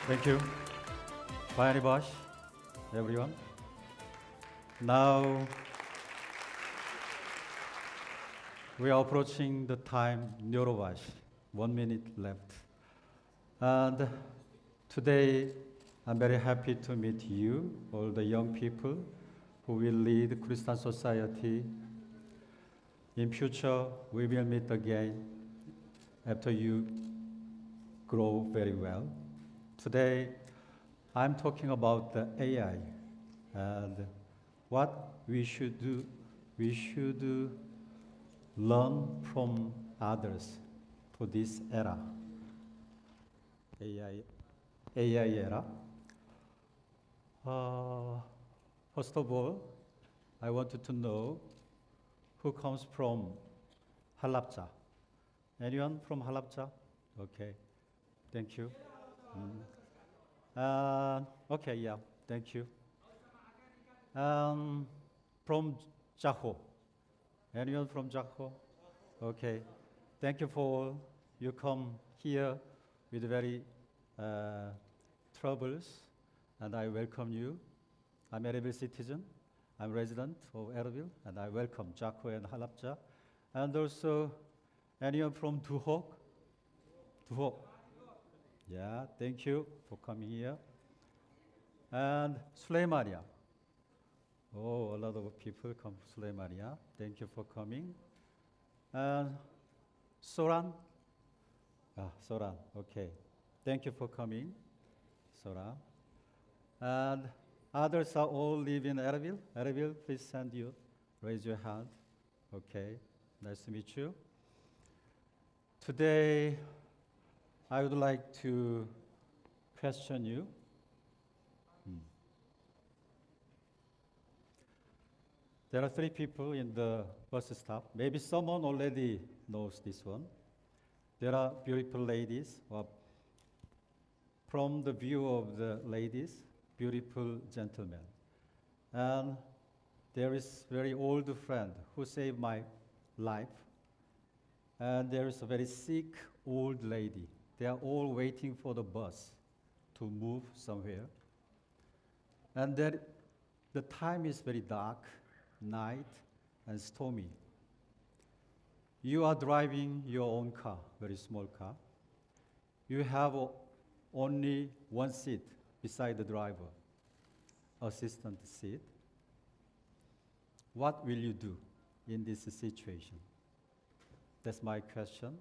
Thank you. Very much, everyone. Now we are approaching the time Neurowash. 1 minute left. And today I'm very happy to meet you, all the young people who will lead Christian society. In future, we will meet again after you grow very well. Today, I'm talking about the AI and what we should do. We should learn from others for this era, AI era. First of all, I wanted to know who comes from Halabja. Anyone from Halabja? Okay, thank you. Okay, yeah, thank you. From Jaho. Anyone from Jaho? Okay, thank you for you come here with very troubles, and I welcome you. I'm a Erbil citizen. I'm resident of Erbil, and I welcome Jaho and Halabja. And also, anyone from Duhok? Duhok. Yeah, thank you for coming here. And Suleymania. Oh, a lot of people come from Suleymania. Thank you for coming. And Soran. Soran, okay. Thank you for coming, Soran. And others are all live in Erbil. Erbil, please raise your hand. Okay, nice to meet you. Today, I would like to question you. There are 3 people in the bus stop. Maybe someone already knows this one. There are beautiful ladies. From the view of the ladies, beautiful gentlemen. And there is very old friend who saved my life. And there is a very sick old lady. They are all waiting for the bus to move somewhere. And the time is very dark, night, and stormy. You are driving your own car, very small car. You have only one seat beside the driver, assistant seat. What will you do in this situation? That's my question.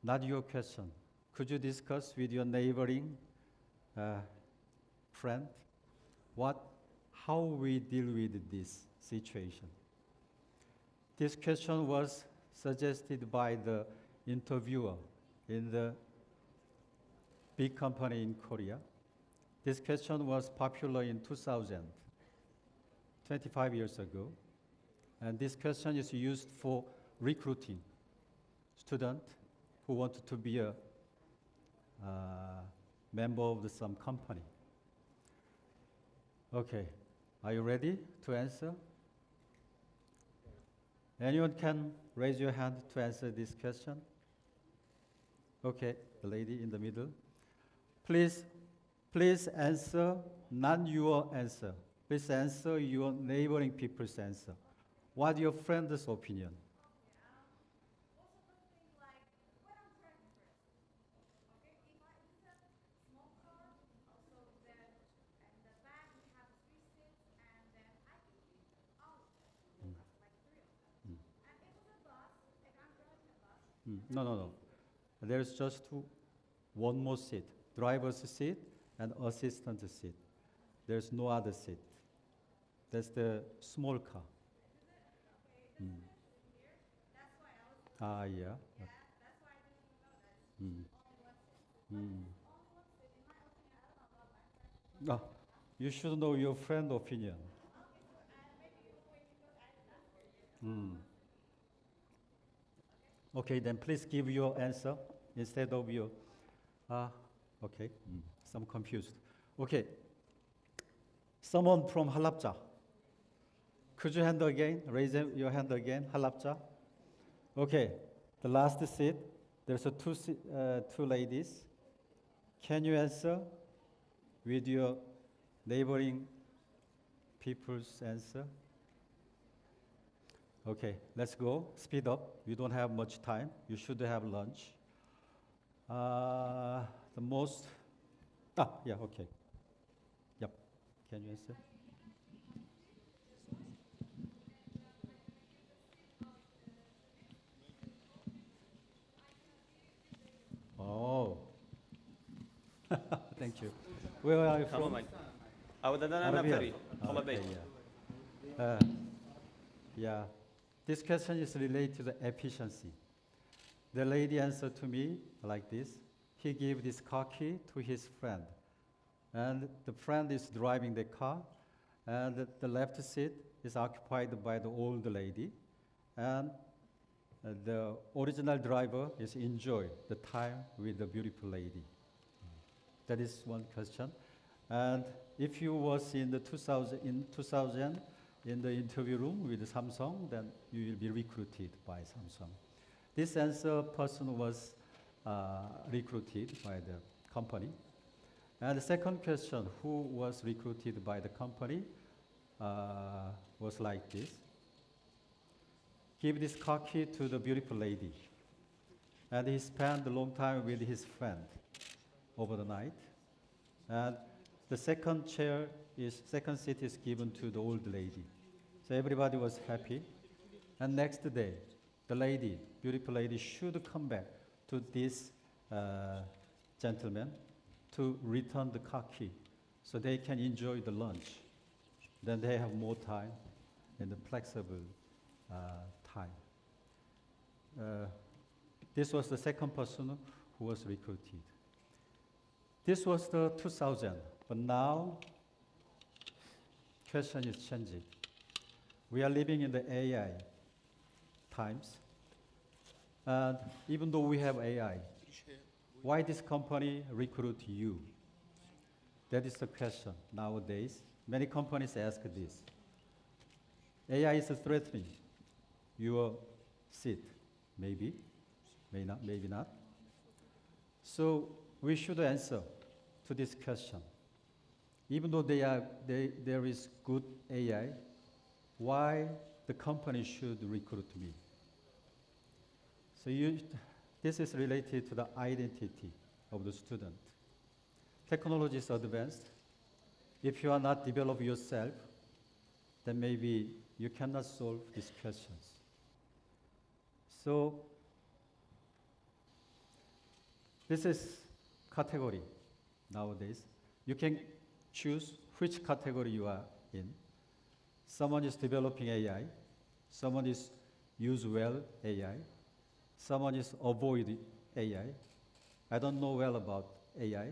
Not your question. Could you discuss with your neighboring friend how we deal with this situation? This question was suggested by the interviewer in the big company in Korea. This question was popular in 2000, 25 years ago. And this question is used for recruiting students who wanted to be a member of some company. Okay, are you ready to answer? Anyone can raise your hand to answer this question? Okay, the lady in the middle. Please answer, not your answer. Please answer your neighboring people's answer. What's your friend's opinion? No. There's just one more seat. Driver's seat and assistant seat. There's no other seat. That's the small car. Yeah. You should know your friend's opinion. Okay, then please give your answer instead of your. Okay, I'm confused. Okay, someone from Halabja. Could you hand again? Raise your hand again, Halabja. Okay, the last seat. There's two ladies. Can you answer with your neighboring people's answer? Okay, let's go. Speed up. You don't have much time. You should have lunch. The most. Yeah, okay. Yep. Can you answer? Oh. Thank you. Where are you from? تماما عودة أنا Arabia. فري طلبي Yeah. Yeah. This question is related to the efficiency. The lady answered to me like this. He gave this car key to his friend. And the friend is driving the car. And the left seat is occupied by the old lady. And the original driver is enjoy the time with the beautiful lady. That is one question. And if you was in the 2000 in the interview room with Samsung, then you will be recruited by Samsung. This answer person was recruited by the company. And the second question, who was recruited by the company, was like this. Give this car key to the beautiful lady. And he spent a long time with his friend over the night. And the second seat is given to the old lady. So everybody was happy. And next day, the lady, beautiful lady, should come back to this gentleman to return the car key so they can enjoy the lunch. Then they have more time and the flexible time. This was the second person who was recruited. This was the 2000, but now question is changing. We are living in the AI times. And even though we have AI, why this company recruit you? That is the question nowadays. Many companies ask this. AI is threatening your seat, maybe, maybe not. So we should answer to this question. Even though there is good AI, why the company should recruit me? So this is related to the identity of the student. Technology is advanced. If you are not develop yourself, then maybe you cannot solve these questions. So this is category nowadays. You can choose which category you are in. Someone is developing AI. Someone is use well AI. Someone is avoid AI. I don't know well about AI.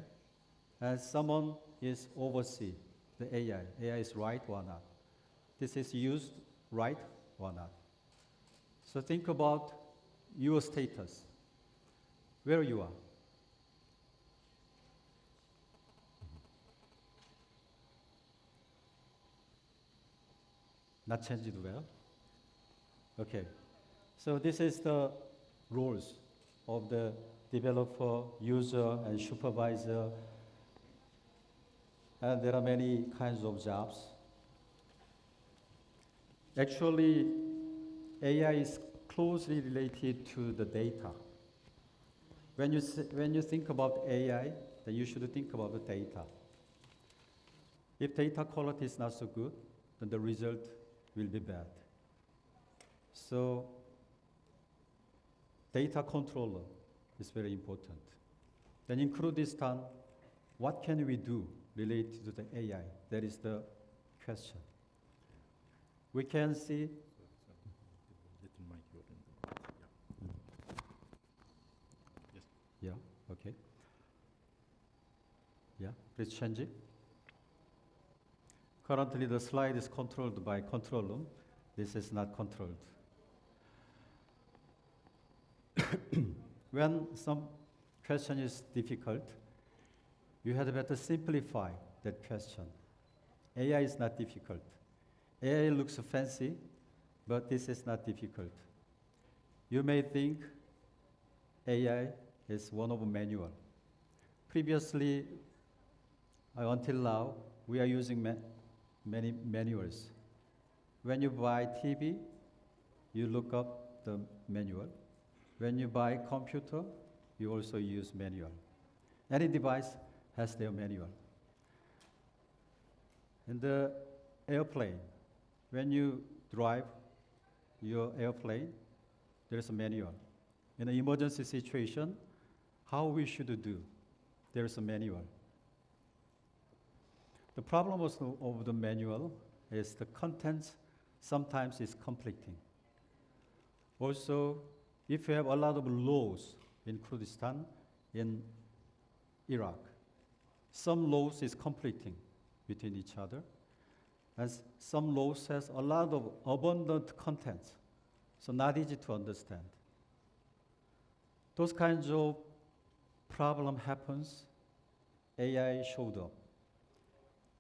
And someone is oversee the AI. AI is right or not. This is used right or not. So think about your status, where you are. Not changed well? Okay. So this is the roles of the developer, user, and supervisor. And there are many kinds of jobs. Actually, AI is closely related to the data. When you think about AI, then you should think about the data. If data quality is not so good, then the result will be bad. So data controller is very important. Then include this time, what can we do related to the AI? That is the question. We can see. Yeah, okay. Yeah, please change it. Currently, the slide is controlled by control room. This is not controlled. When some question is difficult, you had better simplify that question. AI is not difficult. AI looks fancy, but this is not difficult. You may think AI is one of a manual, Previously, until now, we are using many manuals. When you buy TV, you look up the manual. When you buy computer, you also use manual. Any device has their manual. In the airplane, when you drive your airplane, there is a manual. In an emergency situation, how we should do, there is a manual. The problem also of the manual is the content sometimes is conflicting. Also, if you have a lot of laws in Kurdistan, in Iraq, some laws is conflicting between each other, and some laws has a lot of abundant content, so not easy to understand. Those kinds of problem happens, AI showed up.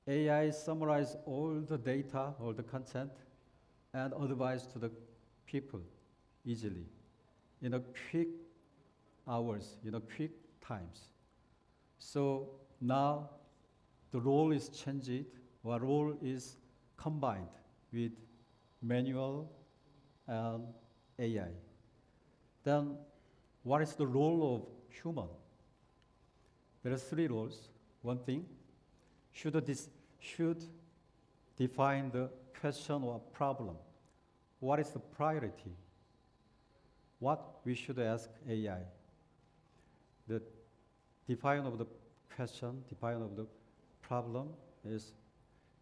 AI summarize all the data, all the content, and advise to the people easily, in a quick hours, quick times. So now the role is changed, or role is combined with manual and AI. Then what is the role of human? There are three roles. One thing, should define the question or problem. What is the priority? What we should ask AI? The define of the question, define of the problem is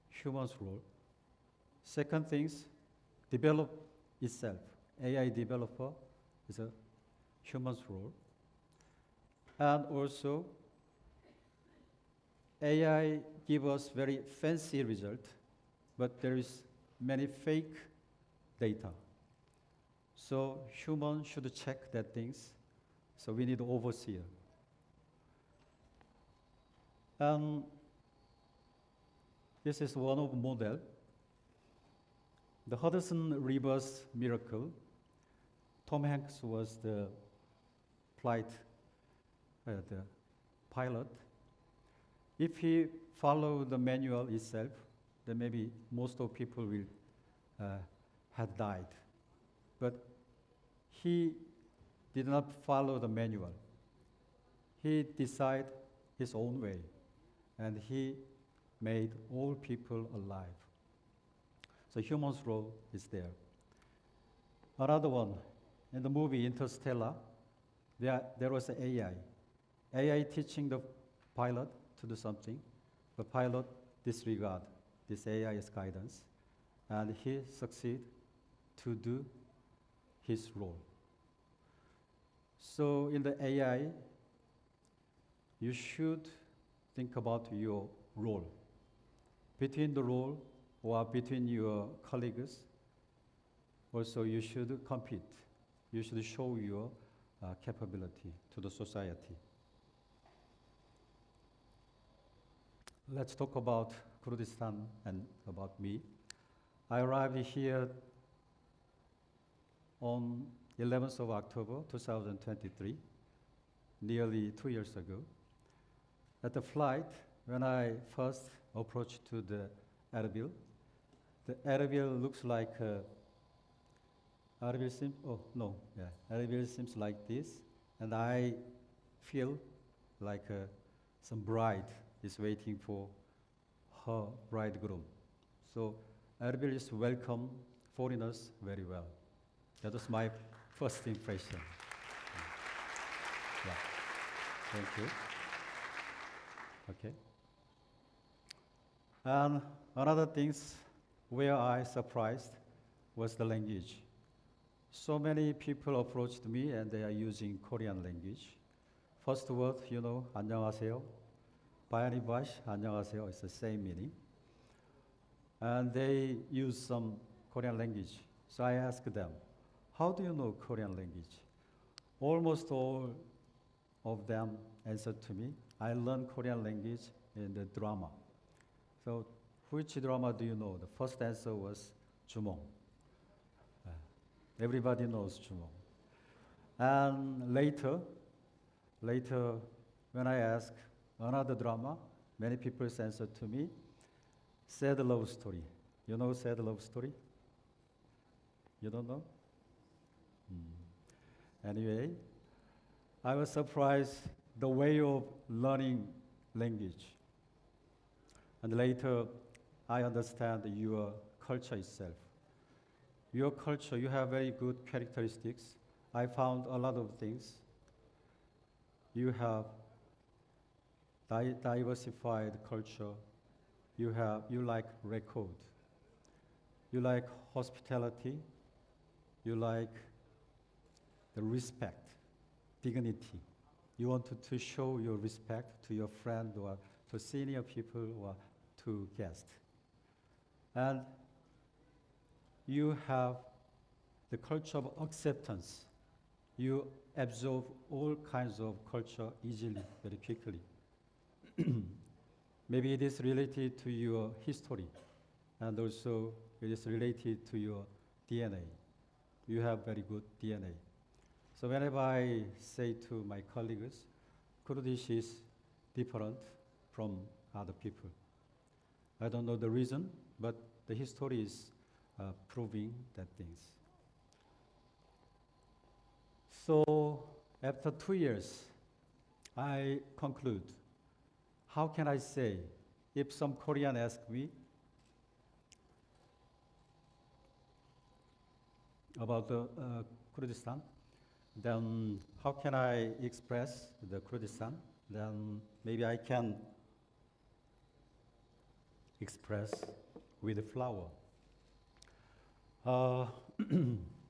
human's role. Second things, develop itself. AI developer is a human's role. And also, AI give us very fancy result, but there is many fake data. So human should check that things. So we need overseer. This is one of model. The Hudson River's miracle. Tom Hanks was the pilot. If he followed the manual itself, then maybe most of people will have died. But he did not follow the manual. He decided his own way, and he made all people alive. So human's role is there. Another one, in the movie Interstellar, there was an AI. AI teaching the pilot to do something. The pilot disregard this AI's guidance, and he succeed to do his role. So in the AI, you should think about your role. Between the role or between your colleagues, also you should compete. You should show your capability to the society. Let's talk about Kurdistan and about me. I arrived here on 11th of October 2023, nearly 2 years ago. At the flight, when I first approached to the Erbil looks like Erbil seems like this, and I feel like some bride is waiting for her bridegroom. So Erbil is welcome foreigners very well. That was my first impression. Yeah. Thank you. Okay. And another things where I surprised was the language. So many people approached me and they are using Korean language. First word, 안녕하세요. Bayani Bash, 안녕하세요, it's the same meaning. And they use some Korean language. So I asked them, how do you know Korean language? Almost all of them answered to me, I learned Korean language in the drama. So which drama do you know? The first answer was Jumong. Everybody knows Jumong. And later, when I asked, another drama. Many people answered to me, sad love story. You know sad love story? You don't know? Anyway, I was surprised the way of learning language. And later, I understand your culture itself. Your culture, you have very good characteristics. I found a lot of things. You have diversified culture. You like record. You like hospitality. You like the respect, dignity. You wanted to show your respect to your friend or to senior people or to guests. And you have the culture of acceptance. You absorb all kinds of culture easily, very quickly. Maybe it is related to your history, and also it is related to your DNA. You have very good DNA. So whenever I say to my colleagues, Kurdish is different from other people. I don't know the reason, but the history is proving that things. So after 2 years, I conclude, how can I say, if some Korean ask me about the Kurdistan, then how can I express the Kurdistan? Then maybe I can express with a flower.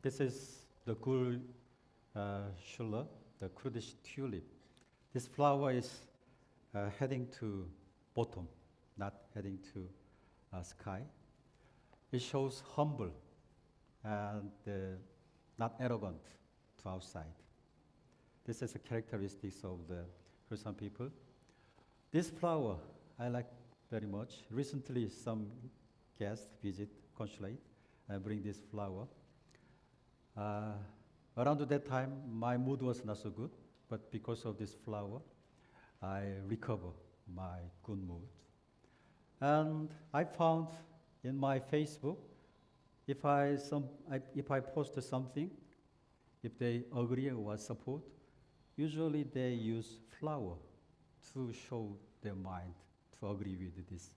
This is the Gul Shula, the Kurdish tulip. This flower is heading to bottom, not heading to sky. It shows humble and not arrogant to outside. This is a characteristics of the Kurdistan people. This flower I like very much. Recently, some guests visit consulate and bring this flower. Around that time, my mood was not so good, but because of this flower, I recover my good mood. And I found in my Facebook, if I post something, if they agree or support, usually they use flower to show their mind to agree with this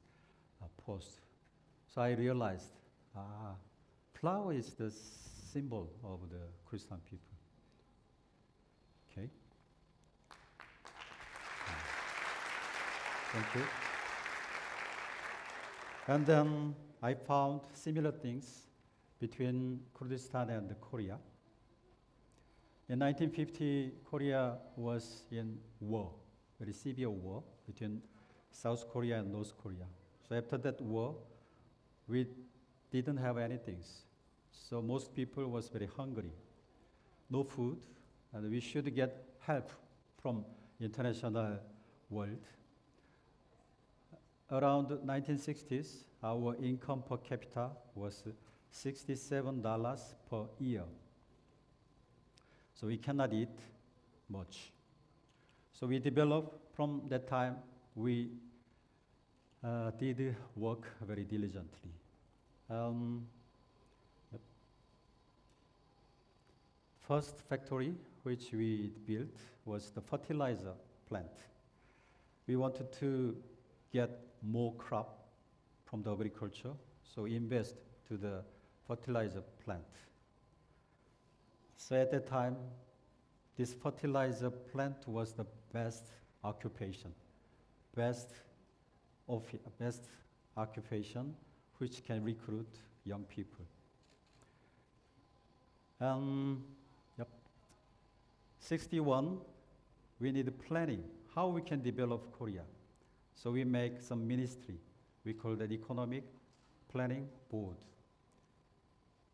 post. So I realized, flower is the symbol of the Christian people. Okay. Thank you. And then I found similar things between Kurdistan and Korea. In 1950, Korea was in war, very severe war between South Korea and North Korea. So after that war, we didn't have anything. So most people was very hungry, no food, and we should get help from international world. Around 1960s, our income per capita was $67 per year. So we cannot eat much. So we developed, from that time, we did work very diligently. Yep. First factory which we built was the fertilizer plant. We wanted to get more crop from the agriculture, so we invest to the fertilizer plant. So at that time, this fertilizer plant was the best occupation, best occupation which can recruit young people. Yep. 61, we need planning, how we can develop Korea. So we make some ministry. We call that Economic Planning Board.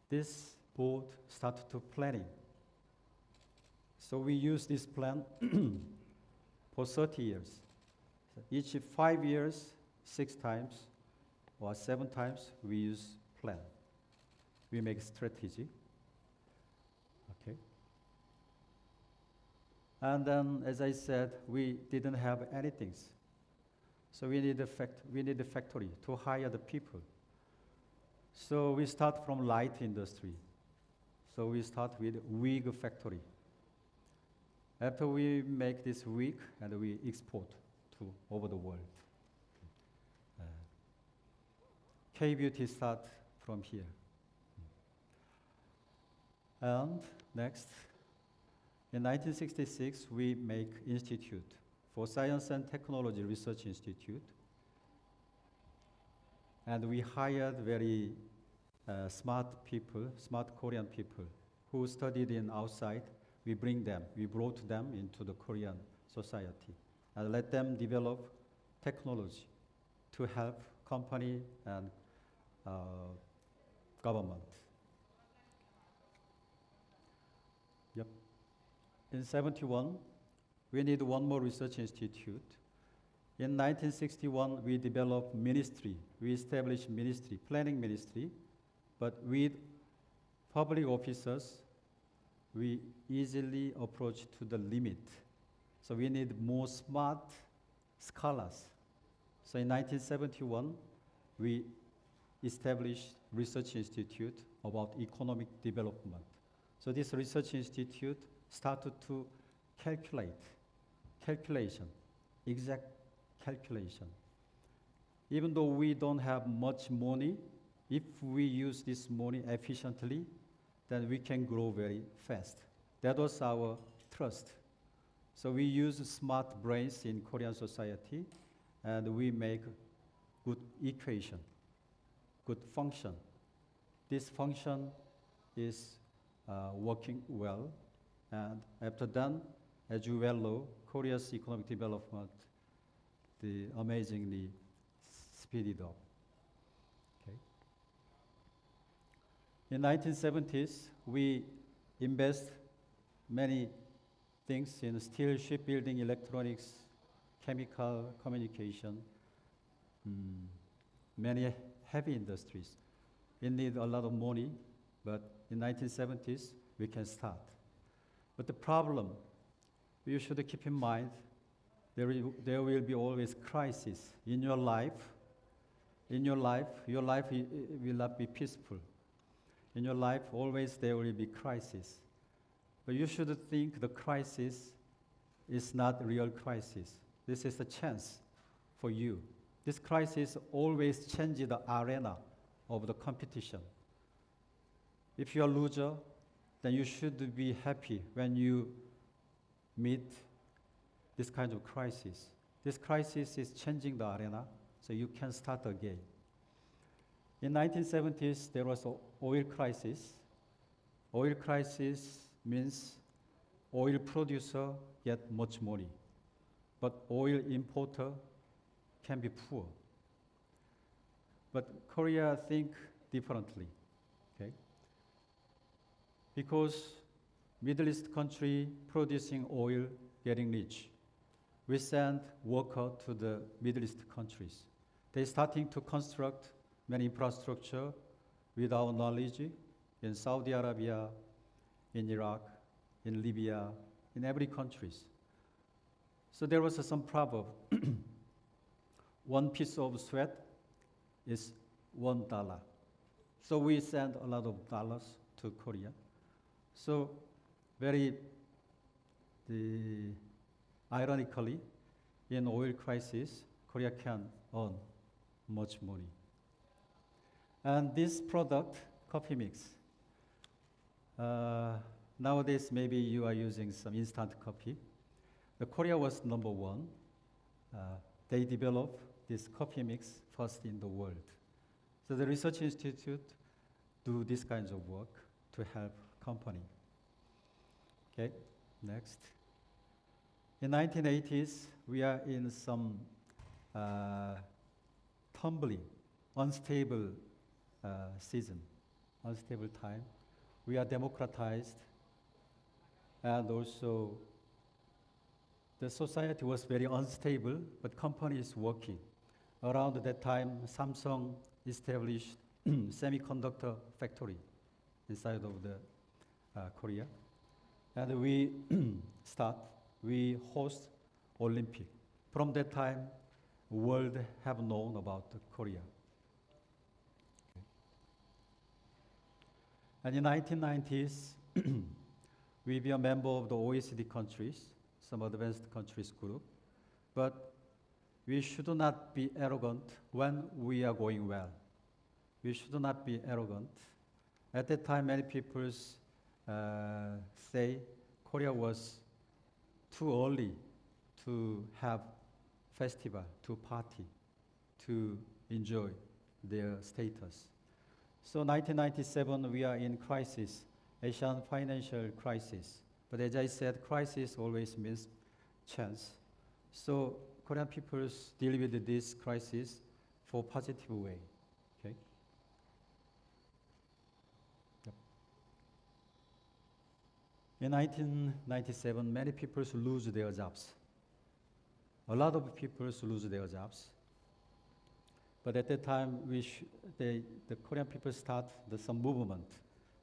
This board started to planning. So we use this plan for 30 years. So each 5 years, 6 times or 7 times, we use plan. We make strategy. Okay. And then, as I said, we didn't have anything. So we need a factory to hire the people. So we start from light industry. So we start with wig factory. After we make this wig and we export to over the world. K-beauty start from here. And next, in 1966, we make Institute for Science and Technology Research Institute. And we hired very smart people, smart Korean people who studied in outside. We brought them into the Korean society and let them develop technology to help company and government. Yep. In 71, we need one more research institute. In 1961, we developed ministry. We established ministry, planning ministry, but with public officers, we easily approach to the limit. So we need more smart scholars. So in 1971, we established research institute about economic development. So this research institute started to exact calculation. Even though we don't have much money, if we use this money efficiently, then we can grow very fast. That was our trust. So we use smart brains in Korean society, and we make good equation, good function. This function is working well, and after that, as you well know, Korea's economic development, amazingly speeded up. Okay. In 1970s, we invest many things in steel, shipbuilding, electronics, chemical, communication, many heavy industries. We need a lot of money, but in 1970s, we can start. But the problem, you should keep in mind, there will be always crisis in your life. Your life will not be peaceful. In your life, always there will be crisis. But you should think the crisis is not a real crisis. This is a chance for you. This crisis always changes the arena of the competition. If you're a loser, then you should be happy when you meet this kind of crisis. This crisis is changing the arena, so you can start again. In 1970s, there was an oil crisis. Oil crisis means oil producer get much money, but oil importer can be poor. But Korea think differently, okay? Because Middle East country producing oil getting rich, we send workers to the Middle East countries. They're starting to construct many infrastructure with our knowledge in Saudi Arabia, in Iraq, in Libya, in every countries. So there was some proverb. One piece of sweat is $1. So we send a lot of dollars to Korea. So ironically, in oil crisis, Korea can earn much money. And this product, coffee mix, nowadays maybe you are using some instant coffee. The Korea was #1. They developed this coffee mix first in the world. So the research institute do this kinds of work to help company. Okay, next. In 1980s, we are in some tumbling, unstable season, unstable time. We are democratized, and also the society was very unstable, but company is working. Around that time, Samsung established semiconductor factory inside of the Korea. And we host Olympic. From that time, world have known about Korea. And in 1990s, we be a member of the OECD countries, some advanced countries group, but we should not be arrogant when we are going well. We should not be arrogant. At that time, many people say Korea was too early to have festival, to party, to enjoy their status. So 1997, we are in crisis, Asian financial crisis. But as I said, crisis always means chance. So Korean people deal with this crisis for positive way. Okay. Yep. In 1997, many people lose their jobs. A lot of people lose their jobs. But at that time, the Korean people start some movement.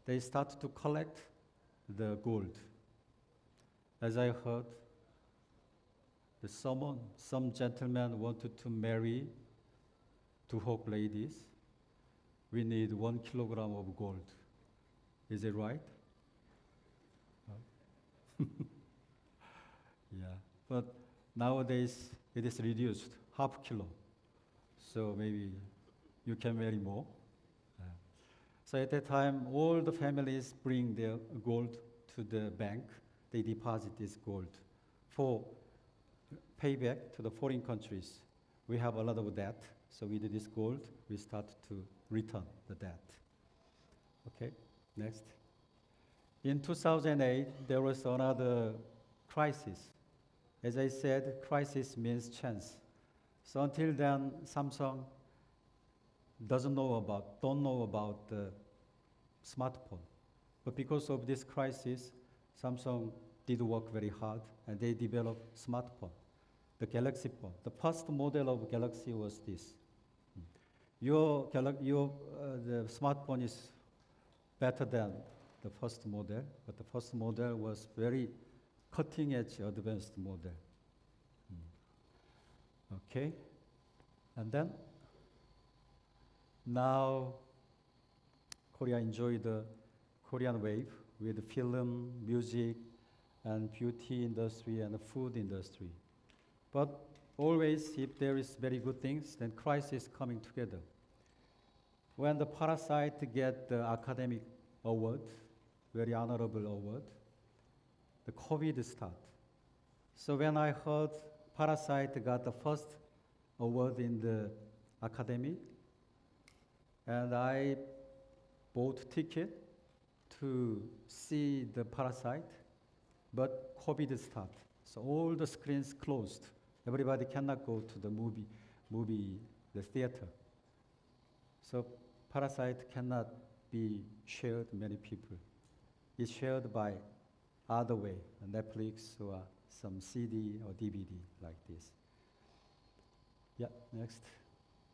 They start to collect the gold. As I heard, some gentlemen wanted to marry Duhok ladies. We need 1 kilogram of gold. Is it right? Yeah, but nowadays it is reduced, half kilo. So maybe you can marry more. So at that time, all the families bring their gold to the bank. They deposit this gold for payback to the foreign countries. We have a lot of debt, so with this gold, we start to return the debt. Okay, next. In 2008, there was another crisis. As I said, crisis means chance. So until then, Samsung don't know about the smartphone. But because of this crisis, Samsung did work very hard, and they developed smartphone, the Galaxy phone. The first model of Galaxy was this. The smartphone is better than the first model, but the first model was very cutting-edge, advanced model. Okay, and then now Korea enjoyed the Korean wave with film, music, and beauty industry and the food industry. But always, if there is very good things, then crisis coming together. When the Parasite get the academic award, very honorable award, the COVID start. So when I heard Parasite got the first award in the academy, and I bought ticket to see the Parasite, but COVID start. So all the screens closed. Everybody cannot go to the the theater. So Parasite cannot be shared many people. It's shared by other way, Netflix or some CD or DVD like this. Yeah, next.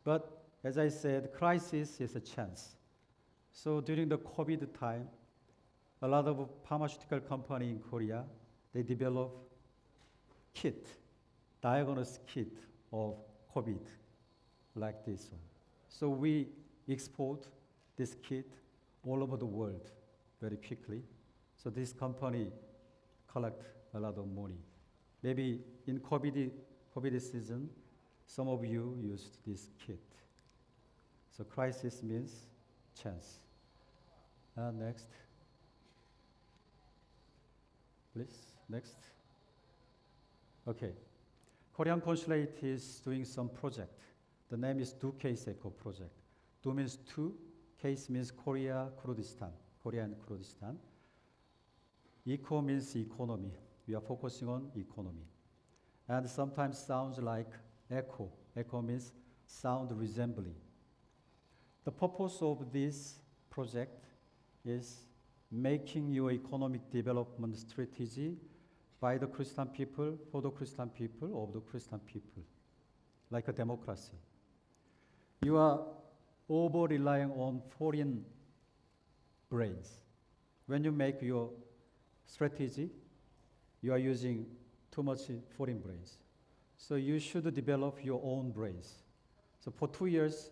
But as I said, crisis is a chance. So during the COVID time, a lot of pharmaceutical company in Korea, they develop kit, diagnosis kit of COVID, like this one. So we export this kit all over the world very quickly. So this company collect a lot of money. Maybe in COVID season, some of you used this kit. So crisis means chance. Next. Please, next. Okay. Korean consulate is doing some project. The name is Do Case Eco project. Do means two, case means Korea, Kurdistan, Korea and Kurdistan. Eco means economy. We are focusing on economy. And sometimes sounds like echo. Echo means sound resembling. The purpose of this project is making your economic development strategy by the Christian people, for the Christian people, of the Christian people, like a democracy. You are over-relying on foreign brains. When you make your strategy, you are using too much foreign brains. So you should develop your own brains. So for 2 years,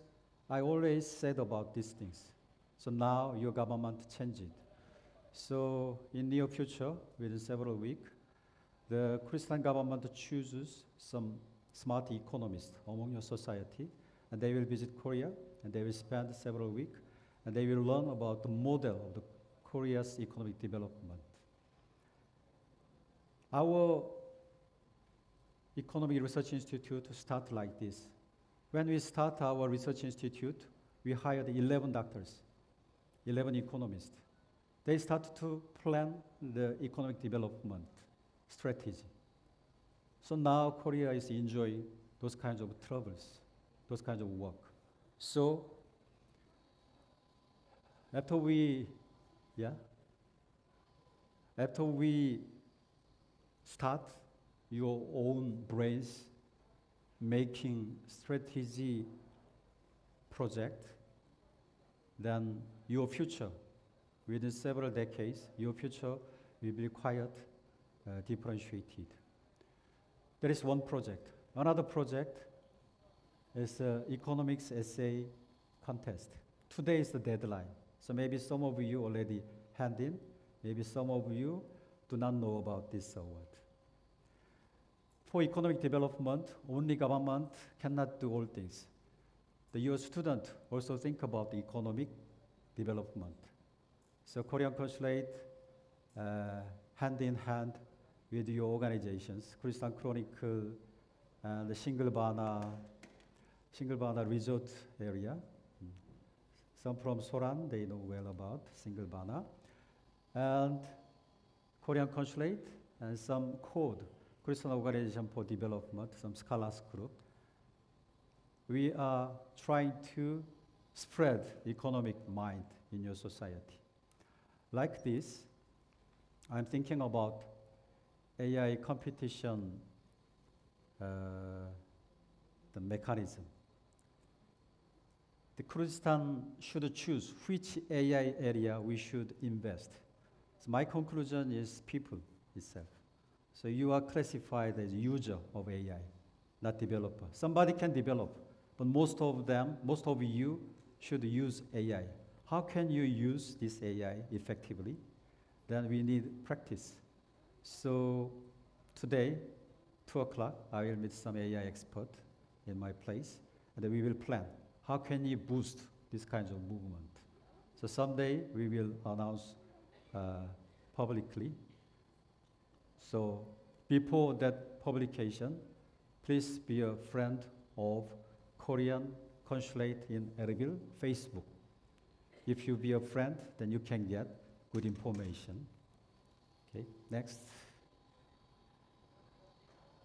I always said about these things. So now your government changed it. So in near future, within several weeks, the Christian government chooses some smart economists among your society, and they will visit Korea, and they will spend several weeks, and they will learn about the model of the Korea's economic development. Our Economic Research Institute start like this. When we start our research institute, we hired 11 doctors, 11 economists. They start to plan the economic development strategy. So now Korea is enjoying those kinds of troubles, those kinds of work. So after we start your own brains making strategy project, then your future, within several decades, your future will be quite differentiated. There is one project. Another project is economics essay contest. Today is the deadline. So maybe some of you already hand in, maybe some of you do not know about this award. For economic development, only government cannot do all things. Your student also think about the economic development. So Korean Consulate, hand in hand with your organizations, Christian Chronicle, and the Single Bana Resort area. Some from Soran, they know well about Single Bana. And Korean Consulate, and some CODE, Christian Organization for Development, some scholars group. We are trying to spread economic mind in your society. Like this, I'm thinking about AI competition, the mechanism. The Kurdistan should choose which AI area we should invest. So my conclusion is people itself. So you are classified as user of AI, not developer. Somebody can develop, but most of you should use AI. How can you use this AI effectively? Then we need practice. So today, 2 o'clock, I will meet some AI expert in my place, and we will plan. How can you boost this kind of movement? So someday we will announce publicly. So before that publication, please be a friend of Korean Consulate in Erbil Facebook. If you be a friend, then you can get good information. Okay, next.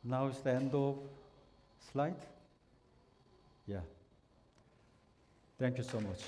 Now is the end of slide. Yeah. Thank you so much.